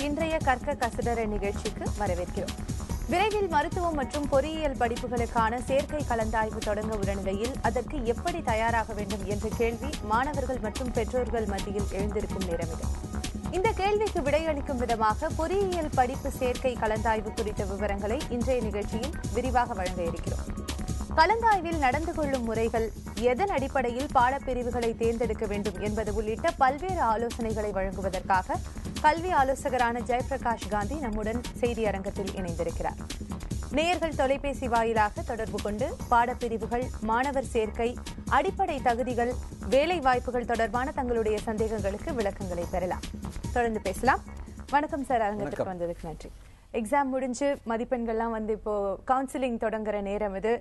இன்றைய கற்க கசடர நிகழ்ச்சிக்கு வரவேற்கிறோம். விரைவில் மருத்துவம் மற்றும் பொறியியல் படிப்புகளுக்கான சேர்க்கை கலந்தாய்வு தொடங்க உள்ள நிலையில் அதற்கு எப்படி தயாராக வேண்டும் என்ற கேள்வி மாணவர்கள் மற்றும் பெற்றோர்கள் மத்தியில் எழுந்திருக்கும் நேரம் இது. இந்த கேள்விக்கு விடையளிக்கும் விதமாக பொறியியல் படிப்பு சேர்க்கை கலந்தாய்வு குறித்த விவரங்களை இன்றைய நிகழ்ச்சியில் விரிவாக வழங்க இருக்கிறோம். கலந்தாய்வில் நடந்து கொள்ளும் முறைகள், எதன் அடிப்படையில் பாடப்பிரிவுகளை தேர்ந்தெடுக்க வேண்டும் என்பது உள்ளிட்ட பல்வேறு ஆலோசனைகளை வழங்குவதற்காக கல்வி ஆலோசகரான ஜெயபிரகாஷ் காந்தி நம்முடன் செய்தி அரங்கத்தில் இணைந்திருக்கிறார். நேயர்கள் தொலைபேசி வாயிலாக தொடர்பு கொண்டு பாடப்பிரிவுகள், மாணவர் சேர்க்கை, அடிப்படை தகுதிகள், வேலை வாய்ப்புகள் தொடர்பான தங்களுடைய சந்தேகங்களுக்கு விளக்கங்களை பெறலாம். தொடர்ந்து பேசலாம். வணக்கம் சார், அரங்கத்துக்கு வந்ததுக்கு நன்றி. எக்ஸாம் முடிஞ்சு மதிப்பெண்கள்லாம் இப்போ கவுன்சிலிங் தொடங்குற நேரம் இது.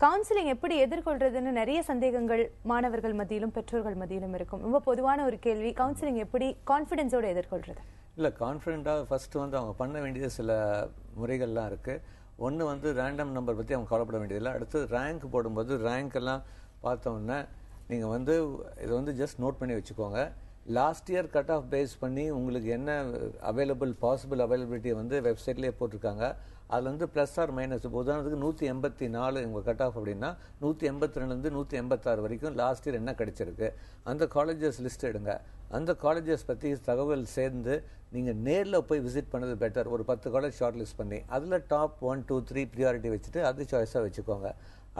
கவுன்சிலிங் எப்படி எதிர்கொள்றதுன்னு நிறைய சந்தேகங்கள் மாணவர்கள் மத்தியிலும் பெற்றோர்கள் மத்தியிலும் இருக்கும். ரொம்ப பொதுவான ஒரு கேள்வி, கவுன்சிலிங் எப்படி கான்ஃபிடென்ஸோட எதிர்கொள்றது? இல்லை, கான்ஃபிடென்ட்டாக ஃபர்ஸ்ட் அவங்க பண்ண வேண்டியது சில முறைகள்லாம் இருக்குது. ஒன்று ரேண்டம் நம்பர் பற்றி அவங்க கவலைப்பட வேண்டியதில்லை. அடுத்து ரேங்க் போடும்போது ரேங்க் எல்லாம் பார்த்தோன்னே நீங்கள் இதை ஜஸ்ட் நோட் பண்ணி வச்சுக்கோங்க. Last year cut off base பண்ணி உங்களுக்கு என்ன பாசிபிள் அவைலபிலிட்டியை வெப்சைட்லேயே போட்டிருக்காங்க. அதில் ப்ளஸ் ஆர் மைனஸ், உதாரணத்துக்கு 184 உங்கள் கட் ஆஃப் அப்படின்னா 182 186 வரைக்கும் லாஸ்ட் இயர் என்ன கிடைச்சிருக்கு, அந்த காலேஜஸ் லிஸ்ட் எடுங்க. அந்த காலேஜஸ் பற்றி தகவல் சேர்ந்து நீங்கள் நேரில் போய் விசிட் பண்ணது பெட்டர். ஒரு 10 காலேஜ் ஷார்ட் லிஸ்ட் பண்ணி அதில் டாப் 1 2 3 ப்ரியாரிட்டி வச்சுட்டு அது சாய்ஸாக வச்சுக்கோங்க.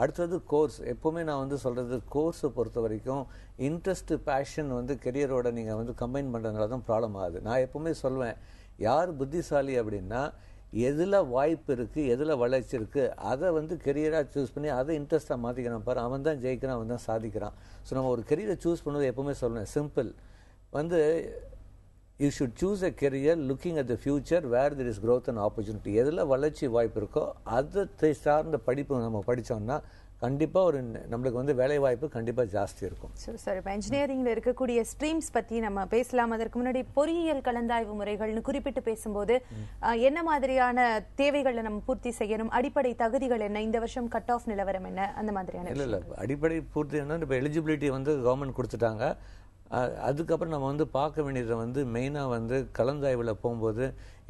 அடுத்தது கோர்ஸ். எப்போவுமே நான் சொல்கிறது, கோர்ஸை பொறுத்த வரைக்கும் இன்ட்ரெஸ்ட், பேஷன் கெரியரோட நீங்கள் கம்பைன் பண்ணுறதுனால தான் ப்ராப்ளம் ஆகுது. நான் எப்போவுமே சொல்வேன், யார் புத்திசாலி அப்படின்னா எதில் வாய்ப்பு இருக்குது, எதில் வளர்ச்சி இருக்குது, அதை கெரியராக சூஸ் பண்ணி அதை இன்ட்ரெஸ்ட்டாக மாற்றிக்கிறான் பாரு, அவன் தான் ஜெயிக்கிறான், அவன் தான் சாதிக்கிறான். ஸோ நம்ம ஒரு கெரியரை சூஸ் பண்ணுறது எப்போவுமே சொல்லுவேன், simple. You should choose a career looking at the future where there is growth and opportunity. எதில் வளர்ச்சி வாய்ப்பு இருக்கோ அதை சார்ந்த படிப்பு நம்ம படித்தோம்னா கண்டிப்பாக நம்மளுக்கு வேலை வாய்ப்பு கண்டிப்பாக ஜாஸ்தி இருக்கும். சார், இப்போ இன்ஜினியரிங்கில் இருக்கக்கூடிய ஸ்ட்ரீம்ஸ் பற்றி நம்ம பேசலாம். அதற்கு முன்னாடி பொறியியல் கலந்தாய்வு முறைகள்னு குறிப்பிட்டு பேசும்போது என்ன மாதிரியான தேவைகளை நம்ம பூர்த்தி செய்யணும், அடிப்படை தகுதிகள் என்ன, இந்த வருஷம் கட் ஆஃப் நிலவரம் என்ன, அந்த மாதிரியான? இல்லை, அடிப்படை பூர்த்தி என்ன, இப்போ எலிஜிபிலிட்டி கவர்மெண்ட் கொடுத்துட்டாங்க. அதுக்கப்புறம் நம்ம பார்க்க வேண்டியதை மெயினாக கலந்தாய்வில் போகும்போது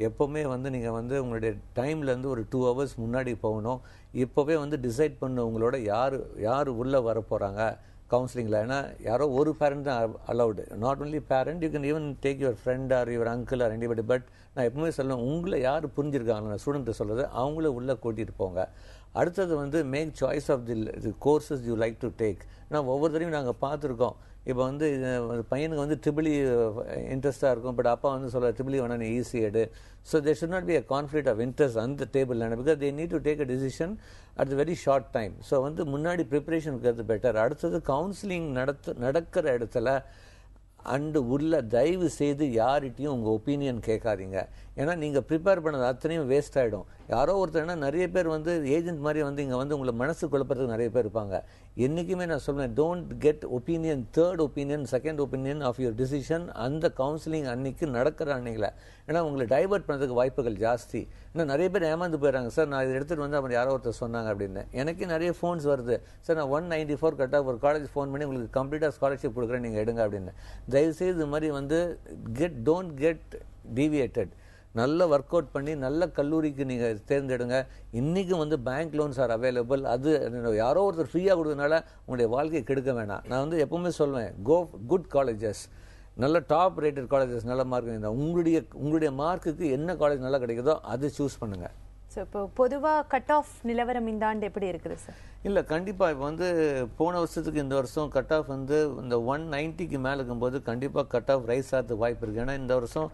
எப்போவுமே நீங்கள் உங்களுடைய டைம்லேருந்து ஒரு 2 hours முன்னாடி போகணும். இப்போவே டிசைட் பண்ண உங்களோட யார் உள்ளே வர போகிறாங்க கவுன்சிலிங்கில். ஏன்னா யாரோ ஒரு பேரண்ட் தான் allowed, not only parent, you can even take your friend or your uncle or anybody. But நான் எப்பவுமே சொல்லுவேன், உங்களை யார் புரிஞ்சிருக்காங்க ஸ்டூடெண்ட்டு சொல்கிறது, அவங்கள உள்ளே கூட்டிகிட்டு போங்க. அடுத்தது make choice of the courses you like to take. ஏன்னா ஒவ்வொரு தடவையும் நாங்கள் பார்த்துருக்கோம், இப்போ பையனுக்கு ட்ரிபிள் இன்ட்ரெஸ்ட்டாக இருக்கும், பட் அப்பா சொல்ல ட்ரிபிள் வேணா நீ ஈஸி எடு. So there should not be a conflict of interest அந்த table, because they need to take a decision at the very short time. So முன்னாடி ப்ரிப்பரேஷன் இருக்கிறது பெட்டர். அடுத்தது கவுன்சிலிங் நடக்கிற இடத்துல உள்ள தயவு செய்து யார்கிட்டையும் உங்கள் ஒப்பீனியன் கேட்காதீங்க. ஏன்னா நீங்கள் ப்ரிப்பேர் பண்ணது அத்தனையும் வேஸ்ட் ஆகிடும். யாரோ ஒருத்தர், நிறைய பேர் ஏஜென்ட் மாதிரி இங்கே உங்களை மனசு குழப்பறதுக்கு நிறைய பேர் இருப்பாங்க. என்றைக்குமே நான் சொல்லுவேன், don't get opinion, third opinion, second opinion of your decision அந்த கவுன்சிலிங் அன்னைக்கு நடக்கிற அன்னைக்கில். ஏன்னா உங்களை டைவர்ட் பண்ணுறதுக்கு வாய்ப்புகள் ஜாஸ்தி. ஏன்னா நிறைய பேர் ஏமாந்து போயிடறாங்க. சார் நான் இதை எடுத்துகிட்டு அப்புறம் யாரோ ஒருத்தர் சொன்னாங்க அப்படின்னு. எனக்கு நிறைய ஃபோன்ஸ் வருது, சார் நான் 194 கட்டாக ஒரு காலேஜ் ஃபோன் பண்ணி உங்களுக்கு கம்ப்ளீட்டாக ஸ்காலர்ஷிப் கொடுக்குறேன், நீங்கள் எடுங்க அப்படின்னு. தயவுசெய்து இது மாதிரி டோன்ட் கெட் டீவியேட்டட். நல்ல ஒர்க் அவுட் பண்ணி நல்ல கல்லூரிக்கு நீங்கள் தேர்ந்தெடுங்க. இன்றைக்கும் பேங்க் லோன்ஸ் ஆர் அவைலபிள். அது யாரோ ஒருத்தர் ஃப்ரீயாக கொடுத்ததுனால உங்களுடைய வாழ்க்கையை கெடுக்க வேணாம். நான் எப்பவுமே சொல்லுவேன், கோ குட் காலேஜஸ், நல்ல டாப் ரேட்டட் காலேஜஸ், நல்ல மார்க் இருந்தால் உங்களுடைய மார்க்குக்கு என்ன காலேஜ் நல்லா கிடைக்குதோ அதை சூஸ் பண்ணுங்கள். ஸோ இப்போ பொதுவாக கட் ஆஃப் நிலவரம் இந்த ஆண்டு எப்படி இருக்குது சார்? இல்லை, கண்டிப்பாக இப்போ போன வருஷத்துக்கு இந்த வருஷம் கட் ஆஃப் இந்த 190க்கு மேலே இருக்கும்போது கண்டிப்பாக கட் ஆஃப் ரைஸ் ஆகிறதுக்கு வாய்ப்பு இருக்குது. ஏன்னா இந்த வருஷம்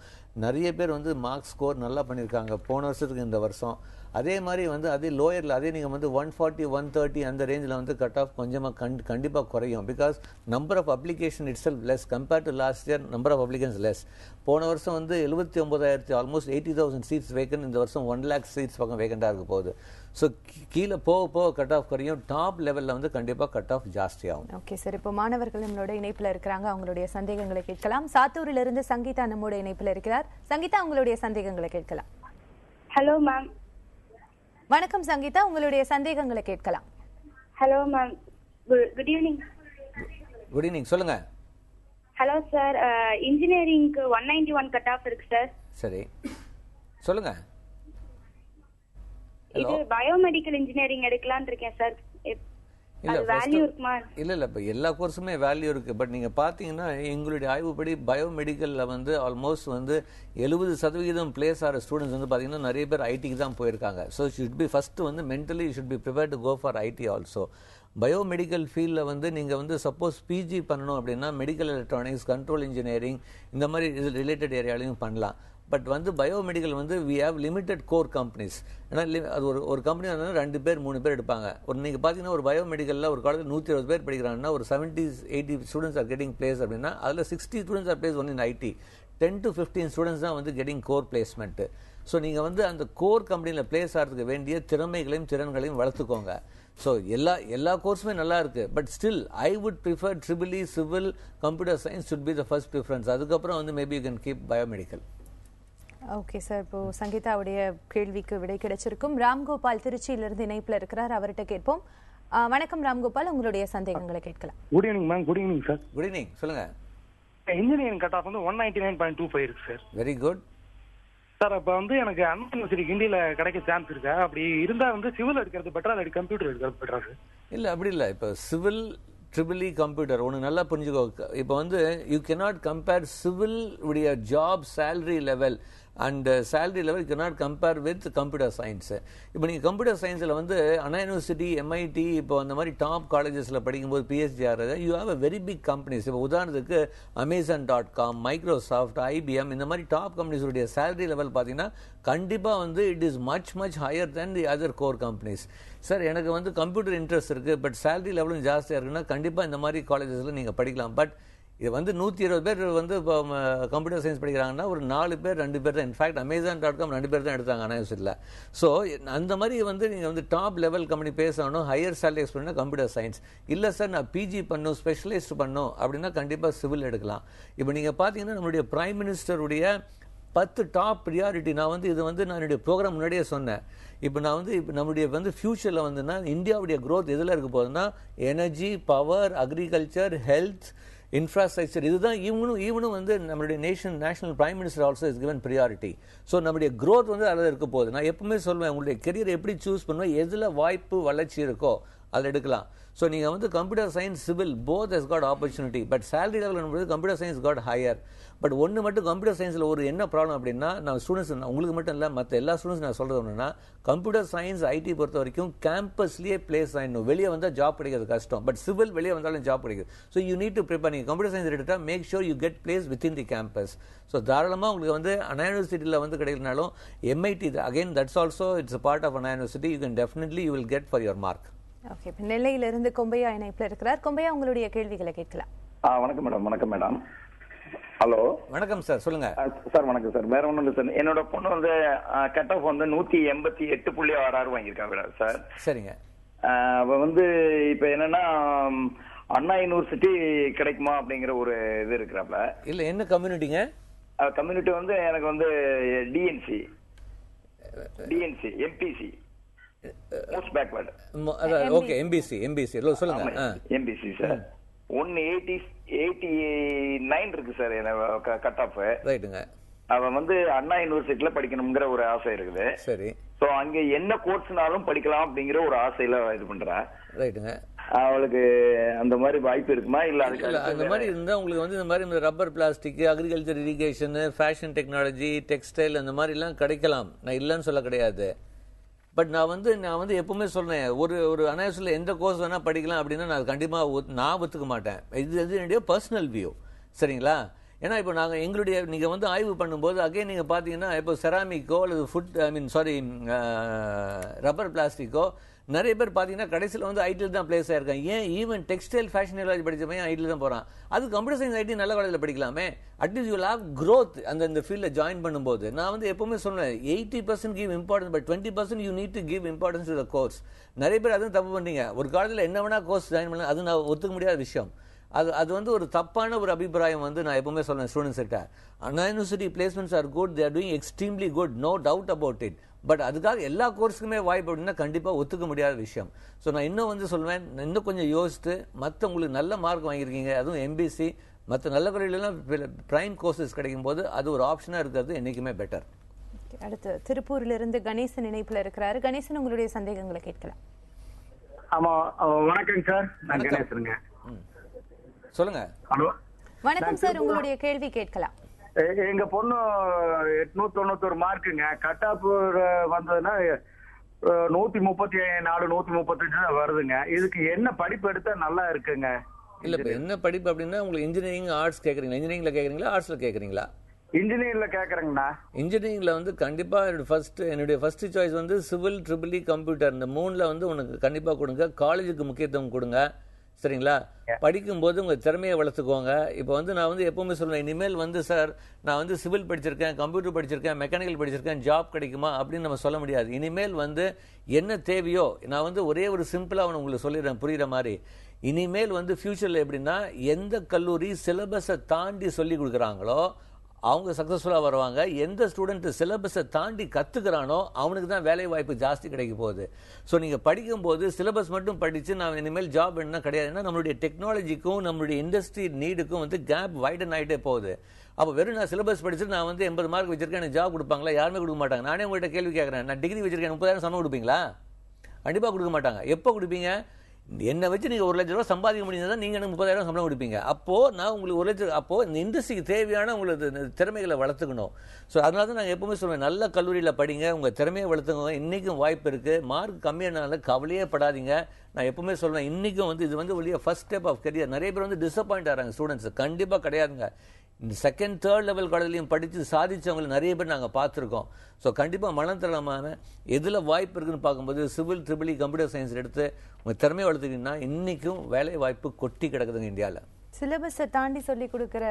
நிறைய பேர் மார்க் ஸ்கோர் நல்லா பண்ணியிருக்காங்க போன வருஷத்துக்கு இந்த வருஷம். அதே மாதிரி அதே லோயரில் அதே நீங்கள் 140 130 அந்த ரேஞ்சில் கட் ஆஃப் கொஞ்சமாக கண்டிப்பாக குறையும். Because number of application itself less compared to last year, number of applicants less. போன வருஷம் 79,000, ஆல்மோஸ்ட் 80,000 சீட்ஸ் வேக்கன்ட். இந்த வருஷம் 1 lakh சீட்ஸ் பக்கம் வேக்கண்டாக இருக்க போகுது. ஸோ கீழே போக கட் ஆஃப் குறையும், டாப் லெவலில் கண்டிப்பாக கட் ஆஃப் ஜாஸ்தி ஆகும். ஓகே சார், இப்போ மாணவர்கள் நம்மளோட இணைப்பில் இருக்கிறாங்க, அவங்களுடைய சந்தேகங்களை கேட்கலாம். சாத்தூரிலிருந்து சங்கீதா நம்மோட இணைப்பில் இருக்கிறார். சங்கீதா, உங்களுடைய சந்தேகங்களை கேட்கலாம். Hello ma'am. வணக்கம் சங்கீதா, உங்களுடைய சந்தேகங்களை கேட்கலாம். Hello ma'am, good evening. Good evening, சொல்லுங்க. ஹலோ சார், இன்ஜினியரிங்க்கு 191 கட் ஆஃப் இருக்கு சார். சரி. சொல்லுங்க. இது பயோமெடிக்கல் இன்ஜினியரிங் எடுக்கலாம்னு இருக்கேன் சார். இல்ல வேல்யூ இருக்குமா? இல்ல இப்ப எல்லா கோர்ஸுமே வேல்யூ இருக்கு. பட் நீங்க பாத்தீங்கன்னா எங்களுடைய ஆய்வுப்படி பயோமெடிக்கல்ல வந்து ஆல்மோஸ்ட் வந்து 70% பிளேஸ் ஆகிற ஸ்டூடெண்ட்ஸ் வந்து பாத்தீங்கன்னா நிறைய பேர் ஐடிக்கு தான் போயிருக்காங்க. ஸோ ஷுட் பி ஃபர்ஸ்ட் வந்து mentally should be prepare to go for IT also. Biomedical ஃபீல்டில் வந்து நீங்கள் வந்து சப்போஸ் பிஜி பண்ணணும் அப்படின்னா மெடிக்கல் எலக்ட்ரானிக்ஸ், கண்ட்ரோல் இன்ஜினியரிங் இந்த மாதிரி இது ரிலேட்டட் ஏரியாலையும் பண்ணலாம். பட் வந்து பயோமெடிக்கல் வந்து we have limited core companies. ஏன்னா அது ஒரு கம்பெனி வந்து 2 பேர் 3 பேர் எடுப்பாங்க. நீங்கள் பார்த்தீங்கன்னா ஒரு பயோமெடிக்கலில் ஒரு காலேஜில் 120 பேர் படிக்கிறாங்கன்னா ஒரு 70-80 ஸ்டூடெண்ட்ஸ் ஆர் கெட்டிங் பிளேஸ் அப்படின்னா அதில் 60 students are place one in IT. 10 to 15 students தான் வந்து கெட்டிங் கோர் பிளேஸ்மெண்ட்டு. ஸோ நீங்கள் வந்து அந்த கோர் கம்பெனியில் பிளேஸ் ஆகிறதுக்கு வேண்டிய திறமைகளையும் திறன்களையும் வளர்த்துக்கோங்க. ஸோ எல்லா கோர்ஸுமே நல்லா இருக்கு. But still I would prefer triple civil, computer science should be the first preference. அதுக்கப்புறம் வந்து maybe you can keep biomedical. Okay sir, இப்போ சங்கீதாவுடைய கேள்விக்கு விடை கிடைச்சிருக்கும். ராம்கோபால் திருச்சியிலிருந்து இணைப்பில் இருக்கிறார், அவர்கிட்ட கேட்போம். வணக்கம் ராம்கோபால், உங்களுடைய சந்தேகங்களை கேட்கலாம். Good evening ma'am. Good evening sir. Good evening, சொல்லுங்க. இன்ஜினியரிங் கட் ஆஃப் வந்து 199.25 இருக்கு சார். Very good sir. அப்ப வந்து எனக்கு அண்ணா யூனிவர்சிட்டி கிண்டியில கிடைக்க சான்ஸ் இருக்கா? அப்படி இருந்தா வந்து சிவில் எடுக்கிறது பெட்டரா இல்லை கம்ப்யூட்டர் எடுக்கிறது பெட்டரா சார்? இல்லை அப்படி இல்லை. இப்போ சிவில் ட்ரிபிள் கம்ப்யூட்டர் ஒன்று நல்லா புரிஞ்சுக்கோ. இப்போ வந்து யூ கேனாட் கம்பேர் சிவில் உடைய job salary level and salary level cannot compare with computer science. இப்போ நீங்கள் கம்ப்யூட்டர் சயின்ஸில் வந்து அண்ணா யூனிவர்சிட்டி, எம்ஐடி, இப்போ அந்த மாதிரி டாப் காலேஜஸில் படிக்கும்போது பிஹெச்டி ஆகிறது you have a very big companies. இப்போ உதாரணத்துக்கு Amazon.com, மைக்ரோசாஃப்ட், IBM இந்த மாதிரி டாப் கம்பெனிஸுடைய சேலரி லெவல் பார்த்தீங்கன்னா கண்டிப்பாக வந்து it is much higher than the other core companies. Sir எனக்கு வந்து கம்ப்யூட்டர் இன்ட்ரெஸ்ட் இருக்குது பட் சேலரி லெவலும் ஜாஸ்தியாக இருக்குன்னா கண்டிப்பாக இந்த மாதிரி காலேஜஸில் நீங்கள் படிக்கலாம். பட் இது வந்து 120 பேர் வந்து இப்போ கம்ப்யூட்டர் சயின்ஸ் படிக்கிறாங்கன்னா ஒரு 4 பேர் 2 பேர் தான். இன்ஃபேக்ட் Amazon.com 2 பேர் தான் எடுத்தாங்க அண்ணா யூனிவர்சிட்டியில். ஸோ அந்த மாதிரி வந்து நீங்கள் வந்து டாப் லெவல் கம்பெனி பேசணும், higher salary expect computer science. இல்லை சார் நான் பிஜி பண்ணும், ஸ்பெஷலைஸ்ட் பண்ணும் அப்படின்னா கண்டிப்பாக சிவில் எடுக்கலாம். இப்போ நீங்கள் பார்த்தீங்கன்னா நம்மளுடைய பிரைம் மினிஸ்டருடைய 10 டாப் ப்ரியாரிட்டி, நான் வந்து இது வந்து நான் என்னுடைய ப்ரோக்ராம் முன்னாடியே சொன்னேன். இப்போ நான் வந்து இப்போ நம்முடைய வந்து ஃபியூச்சரில் வந்துன்னா இந்தியாவுடைய க்ரோத் எதில் இருக்க போகுதுன்னா energy, power, agriculture, health, infrastructure. இதுதான் ஈவனும் வந்து நம்மளுடைய national prime minister also is given priority. So நம்முடைய க்ரோத் வந்து அதில் இருக்க போகுது. நான் எப்பவுமே சொல்லுவேன், உங்களுடைய கெரியர் எப்படி சூஸ் பண்ணுவோம், எதில் வாய்ப்பு வளர்ச்சி இருக்கோ அதில் எடுக்கலாம். ஸோ நீங்கள் வந்து computer science, civil both has got opportunity. But salary level computer science got higher. But ஒன்று மட்டும் கம்ப்யூட்டர் சயின்ஸில் ஒரு என்ன ப்ராப்ளம் அப்படின்னா, நான் ஸ்டூடெண்ட்ஸ் உங்களுக்கு மட்டும் இல்லை மற்ற எல்லா ஸ்டூடெண்ட்ஸ் நான் சொல்கிறது ஒன்றுனா, கம்ப்யூட்டர் சயின்ஸ் ஐடி பொறுத்த வரைக்கும் கேம்பஸ்லேயே பிளேஸ் ஆகிடணும். வெளியே வந்தால் ஜாப் கிடைக்கிறது கஷ்டம். பட் சிவில் வெளியே வந்தாலும் ஜாப் கிடைக்குது. So you need to prepare. நீங்கள் கம்ப்யூட்டர் சயின்ஸ் எடுத்துட்டா make sure you get placed within the campus. So தாராளமாக உங்களுக்கு வந்து அண்ணா யூனிவர்சிட்டியில் வந்து கிடைக்கலனாலும் MIT again that's also it's a part of Anna university. You can definitely you will get for your mark. Okay, இப்போ நெல்லையிலிருந்து கொம்பையா இணைப்பில் இருக்கிறார். கொம்பையா, உங்களுடைய கேள்விகளை கேட்கலாம். வணக்கம் மேடம். வணக்கம் மேடம். ஹலோ, வணக்கம் சார், சொல்லுங்க சார். வணக்கம் சார். வேற ஒன்றும் இல்லை சார். என்னோட பொண்ணு வந்து கட் ஆஃப் வந்து 188.66 வாங்கியிருக்காங்க சார். சரிங்க. அவ வந்து இப்ப என்னன்னா அண்ணா யூனிவர்சிட்டி கிடைக்குமா அப்படிங்கிற ஒரு இது இருக்கிறாப்ல. இல்ல என்ன கம்யூனிட்டிங்க? கம்யூனிட்டி வந்து எனக்கு வந்து DNC, MBC, most backward. Okay, MBC சொல்லுங்க. எம்பிசி சார் 189 இருக்கு சார் கட் ஆஃப். ரைட்டுங்க. அவன் வந்து அண்ணா யூனிவர்சிட்டியில படிக்கணுங்கிற ஒரு ஆசை இருக்குது. சரி. சோ அங்க என்ன கோர்ஸ்னாலும் படிக்கலாம் அப்படிங்கிற ஒரு ஆசையில இது பண்றா. ரைட்டுங்க. அவளுக்கு அந்த மாதிரி வாய்ப்பு இருக்குமா? இல்ல அந்த மாதிரி இருந்தா உங்களுக்கு வந்து இந்த மாதிரி rubber, plastic, agriculture, irrigation, fashion technology, textile அந்த மாதிரி எல்லாம் கிடைக்கலாம். நான் இல்லைன்னு சொல்ல கிடையாது. பட் நான் வந்து எப்பவுமே சொல்றேன், ஒரு அனாவசியில் எந்த கோர்ஸ் வேணா படிக்கலாம் அப்படின்னா நான் கண்டிப்பா நான் ஒத்துக்க மாட்டேன். இது என்னுடைய பர்சனல் வியூ. சரிங்களா? ஏன்னா இப்போ நாங்கள் எங்களுடைய நீங்கள் வந்து ஆய்வு பண்ணும்போது அகைன் நீங்கள் பார்த்தீங்கன்னா இப்போ செராமிக்கோ அல்லது ரப்பர் பிளாஸ்டிக்கோ நிறைய பேர் பார்த்தீங்கன்னா கடைசியில் வந்து ஐடியில் தான் பிளேஸ் ஆயிருக்காங்க. ஏன் ஈவன் டெக்ஸ்டைல், ஃபேஷன் டெக்னாலஜி படித்த பையன் ஐடியில் தான் போகிறான். அது கம்ப்யூட்டர் சயின்ஸ் ஐடி நல்ல காலேஜில் படிக்கலாமே. At least you will have growth அந்த ஃபீல்டில் ஜாயின் பண்ணும்போது. நான் வந்து எப்பவுமே சொல்லுவேன் 80% give importance, but 20% you need to give importance to the course. நிறைய பேர் அதுவும் தப்பு பண்ணீங்க. ஒரு காலேஜில் என்ன வேணா கோர்ஸ் ஜாயின் பண்ணலாம், அது நான் ஒத்துக்க முடியாத விஷயம். அது வந்து ஒரு தப்பான ஒரு அபிப்பிராயம் வந்து நான் எப்பவுமே சொல்றேன் ஸ்டூடெண்ட்ஸ் கிட்ட. Anna university placements are good, they are doing extremely good, no doubt about it. But அதுக்காக எல்லா கோர்ஸுக்குமே வாய்ப்பு அப்படின்னா கண்டிப்பாக ஒத்துக்க முடியாத விஷயம். ஸோ நான் இன்னும் வந்து சொல்லுவேன், இன்னும் கொஞ்சம் யோசித்து மற்ற உங்களுக்கு நல்ல மார்க் வாங்கியிருக்கீங்க, அதுவும் எம்பிசி மற்ற நல்ல கல்லூரியிலாம் பிரைம் கோர்சஸ் கிடைக்கும் போது அது ஒரு ஆப்ஷனாக இருக்கிறது என்றைக்குமே பெட்டர். அடுத்து திருப்பூரிலிருந்து கணேசன் இணைப்புல இருக்கிறாரு. கணேசன், உங்களுடைய சந்தேகங்களை கேட்கலாம். ஆமா, வணக்கங்க சார். நான் கணேசனுங்க. சொல்லுங்க. ஹலோ, வணக்கம் சார், உங்களுடைய கேள்வி கேட்கலாம். எங்க பொண்ணு 891 மார்க்குங்க. கட் ஆஃப் வந்ததுன்னா 134 135 வருதுங்க. இதுக்கு என்ன படிப்பு எடுத்தா நல்லா இருக்குங்க? இல்ல இப்ப என்ன படிப்பு அப்படின்னா உங்களுக்கு இன்ஜினியரிங் ஆர்ட்ஸ் கேக்குறீங்களா? இன்ஜினியரிங்ல கேக்குறீங்களா ஆர்ட்ஸ்ல கேக்குறீங்களா? இன்ஜினியரிங்ல கேக்குறேங்கண்ணா. இன்ஜினியரிங்ல வந்து கண்டிப்பா என்னுடைய ஃபர்ஸ்ட் சாய்ஸ் வந்து சிவில், ட்ரிபிள் கம்ப்யூட்டர். இந்த 3ல வந்து உனக்கு கண்டிப்பா கொடுங்க. காலேஜுக்கு முக்கியத்துவம் கொடுங்க, சரிங்களா? படிக்கும்போது உங்க திறமையை வளர்த்துக்கோங்க. இப்போ வந்து நான் வந்து எப்பவுமே சொல்லுவேன், இனிமேல் வந்து சார் நான் வந்து சிவில் படிச்சிருக்கேன், கம்ப்யூட்டர் படிச்சிருக்கேன், மெக்கானிக்கல் படிச்சிருக்கேன், ஜாப் கிடைக்குமா அப்படின்னு நம்ம சொல்ல முடியாது. இனிமேல் வந்து என்ன தேவையோ, நான் வந்து ஒரே ஒரு சிம்பிளா உங்களுக்கு சொல்லிடுறேன் புரியுற மாதிரி. இனிமேல் வந்து ஃபியூச்சர்ல எப்படின்னா, எந்த கல்லூரி சிலபஸை தாண்டி சொல்லி கொடுக்குறாங்களோ அவங்க சக்சஸ்ஃபுல்லாக வருவாங்க. எந்த ஸ்டூடெண்ட் சிலபஸை தாண்டி கற்றுக்கிறானோ அவனுக்கு தான் வேலை வாய்ப்பு ஜாஸ்தி கிடைக்க போகுது. ஸோ நீங்கள் படிக்கும்போது சிலபஸ் மட்டும் படித்து நான் இனிமேல் ஜாப் என்ன கிடையாது. ஏன்னா நம்மளுடைய டெக்னாலஜிக்கும் நம்மளுடைய இண்டஸ்ட்ரி நீடுக்கும் வந்து கேப் வைடன் ஆகிட்டே போகுது. அப்போ வெறும் நான் சிலபஸ் படிச்சுட்டு நான் வந்து 80 மார்க் வச்சிருக்கேன், எனக்கு ஜாப் கொடுப்பாங்களா? யாருமே கொடுக்க மாட்டாங்க. நானே உங்கள்கிட்ட கேள்வி கேட்குறேன், நான் டிகிரி வச்சிருக்கேன், 30,000 சம்பளம் கொடுப்பீங்களா? கண்டிப்பாக கொடுக்க மாட்டாங்க. எப்போ கொடுப்பீங்க? என்னை வச்சு நீங்கள் 1 லட்ச ரூபா சம்பாதிக்க முடியுதுன்னா நீங்கள் எனக்கு 30,000 சம்பளம் கொடுப்பீங்க. அப்போது நான் உங்களுக்கு 1 லட்சம், அப்போது இந்த இண்டஸ்ட்ரிக்கு தேவையான உங்களுக்கு திறமைகளை வளர்த்துக்கணும். ஸோ அதனால தான் நாங்கள் எப்பவுமே சொல்லுவேன், நல்ல கல்லூரியில் படிங்க, உங்கள் திறமையை வளர்த்துக்கோங்க. இன்றைக்கும் வாய்ப்பு இருக்குது. மார்க் கம்மியானாலும் கவலையே படாதீங்க. நான் எப்பவுமே சொல்லுவேன், இன்றைக்கும் வந்து இது வந்து ஒழிய ஃபர்ஸ்ட் ஸ்டெப் ஆஃப் கரியர். நிறைய பேர் வந்து டிசப்பாயிண்ட் ஆகிறாங்க ஸ்டூடெண்ட்ஸ். கண்டிப்பாக கிடையாதுங்க. இந்த செகண்ட் தேர்ட் லெவல் காலேஜ்லையும் படித்து சாதிச்சவங்களை நிறைய பேர் நாங்கள் பார்த்துருக்கோம். ஸோ கண்டிப்பாக மனம் தரமான எதில் வாய்ப்பு இருக்குன்னு பார்க்கும்போது சிவில், ட்ரிபிள் கம்ப்யூட்டர் சயின்ஸ் எடுத்து உங்கள் திறமையை வளர்த்துக்கிட்டீங்கன்னா இன்றைக்கும் வேலை வாய்ப்பு கொட்டி கிடக்குதுங்க இந்தியாவில். சிலபஸை தாண்டி சொல்லி கொடுக்குற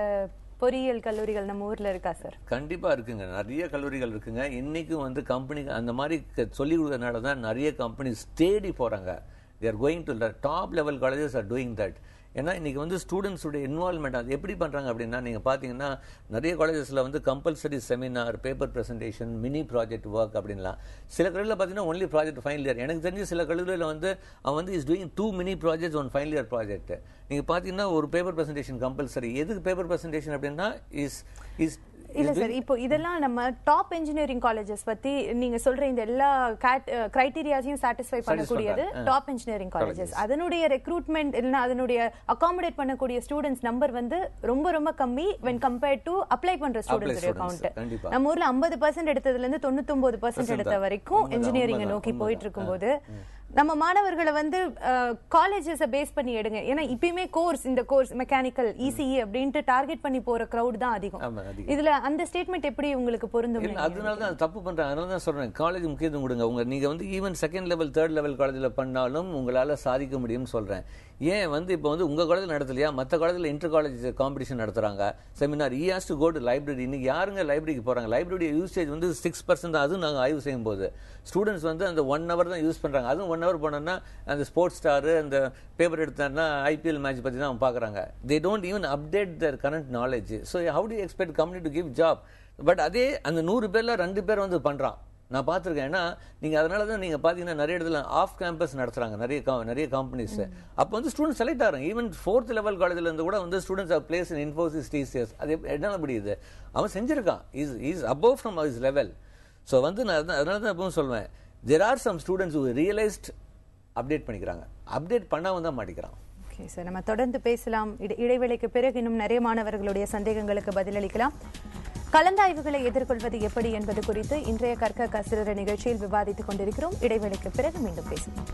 பொறியியல் கல்லூரிகள் நம்ம ஊரில் இருக்கா சார்? கண்டிப்பாக இருக்குங்க, நிறைய கல்லூரிகள் இருக்குங்க. இன்றைக்கும் வந்து கம்பெனி அந்த மாதிரி சொல்லிக் கொடுக்கறதுனால தான் நிறைய கம்பெனிஸ் தேடி போகிறாங்க. they are going to the top level colleges are doing that. ஏன்னா இன்றைக்கி வந்து ஸ்டூடெண்ட்ஸுடைய இன்வால்மெண்ட் அது எப்படி பண்ணுறாங்க அப்படின்னா, நீங்கள் பார்த்தீங்கன்னா நிறைய காலேஜஸில் வந்து compulsory seminar, paper presentation, mini project work அப்படின்லாம். சில கல்லூரியில் பார்த்தீங்கன்னா ஒன்லி ப்ராஜெக்ட் ஃபைனல் இயர். எனக்கு தெரிஞ்சு சில கல்லூரியில் வந்து அவன் வந்து is doing 2 mini projects one final year project. நீங்கள் பார்த்தீங்கன்னா ஒரு பேப்பர் ப்ரெசன்டேஷன் கம்பல்சரி. எதுக்கு பேப்பர் ப்ரெசன்டேஷன் அப்படின்னா இல்ல சார், இப்போ இதெல்லாம் நம்ம டாப் இன்ஜினியரிங் காலேஜஸ் பத்தி நீங்க சொல்ற இந்த எல்லா கிரைட்டீரியாஸையும் சாட்டிஸ்ஃபை பண்ணக்கூடியது டாப் இன்ஜினியரிங் காலேஜஸ். அதனுடைய ரெக்ரூட்மெண்ட் இல்லைன்னா அதனுடைய அகாமடேட் பண்ணக்கூடிய ஸ்டூடெண்ட்ஸ் நம்பர் வந்து ரொம்ப ரொம்ப கம்மி when compared to அப்ளை பண்ற ஸ்டூடெண்ட்ஸ் கவுண்ட். நம்ம ஊர்ல 50% எடுத்ததுல இருந்து 99% எடுத்த வரைக்கும் இன்ஜினியரிங் நோக்கி போயிட்டு இருக்கும்போது நம்ம மாணவர்களை வந்து காலேஜஸ் பேஸ் பண்ணி எடுங்க. ஏன்னா இப்பயுமே இந்த கோர்ஸ் மெக்கானிக்கல், இசிஇ அப்படின்ட்டு டார்கெட் பண்ணி போற கிரௌட் தான் அதிகம். இதுல அந்த ஸ்டேட்மெண்ட் எப்படி உங்களுக்கு பொருந்தும்? அதனால தான் தப்பு பண்றாங்க. அதனால தான் சொல்றேன், காலேஜ் முக்கியத்துவம் கொடுங்க. நீங்க வந்து even second level, third level காலேஜ்ல பண்ணாலும் உங்களால சாதிக்க முடியும்னு சொல்றேன். ஏன் வந்து இப்போ வந்து உங்க காலேஜ் நடத்தலையா, மற்ற காலேஜில் இன்டர் காலேஜ் காம்படிஷன் நடத்துறாங்க, seminar. He has to go to library. இன்னைக்கு யாருங்க லைப்ரரிக்கு போறாங்க? லைப்ரரி யூசேஜ் வந்து 6% தான். அதுவும் நாங்கள் ஆய்வு செய்யும் போது ஸ்டூடெண்ட்ஸ் வந்து அந்த 1 hour தான் யூஸ் பண்றாங்க. அதுவும் 1 hour போனோம்னா அந்த ஸ்போர்ட்ஸ் ஸ்டார், அந்த பேப்பர் எடுத்தாருன்னா ஐபிஎல் மேட்ச் பத்தி தான் அவங்க பாக்குறாங்க. They don't even update their current knowledge. So how to expect company to give job? But அதே அந்த 100 பேர்ல 2 பேர் வந்து பண்றான். நான் பார்த்துருக்கேன். ஏன்னா நீங்கள் அதனால தான் நீங்கள் பார்த்தீங்கன்னா நிறைய இடத்துல ஆஃப் கேம்பஸ் நடத்துகிறாங்க நிறைய கம்பெனிஸ். அப்போ வந்து ஸ்டூடெண்ட்ஸ் செலக்ட் ஆகிறாங்க. ஈவன் 4th லெவல் காலேஜில் இருந்து கூட வந்து students are placed in Infosys, TCS. அது என்னால் முடியுது, அவன் செஞ்சிருக்கான். Is above from his level. So வந்து நான் அதனால தான் எப்பவும் சொல்வேன், there are some students who realized update பண்ணிக்கிறாங்க, அப்டேட் பண்ணாமல் தான் மாட்டிக்கிறான். ஓகே சார், நம்ம தொடர்ந்து பேசலாம். இடைவேளைக்கு பிறகு இன்னும் நிறைய மாணவர்களுடைய சந்தேகங்களுக்கு பதிலளிக்கலாம். கலந்தாய்வுகளை எதிர்கொள்வது எப்படி என்பது குறித்து இன்றைய கற்க கசிற நிகழ்ச்சியில் விவாதித்துக் கொண்டிருக்கிறோம். இடைவேளைக்கு பிறகு மீண்டும் பேசலாம்.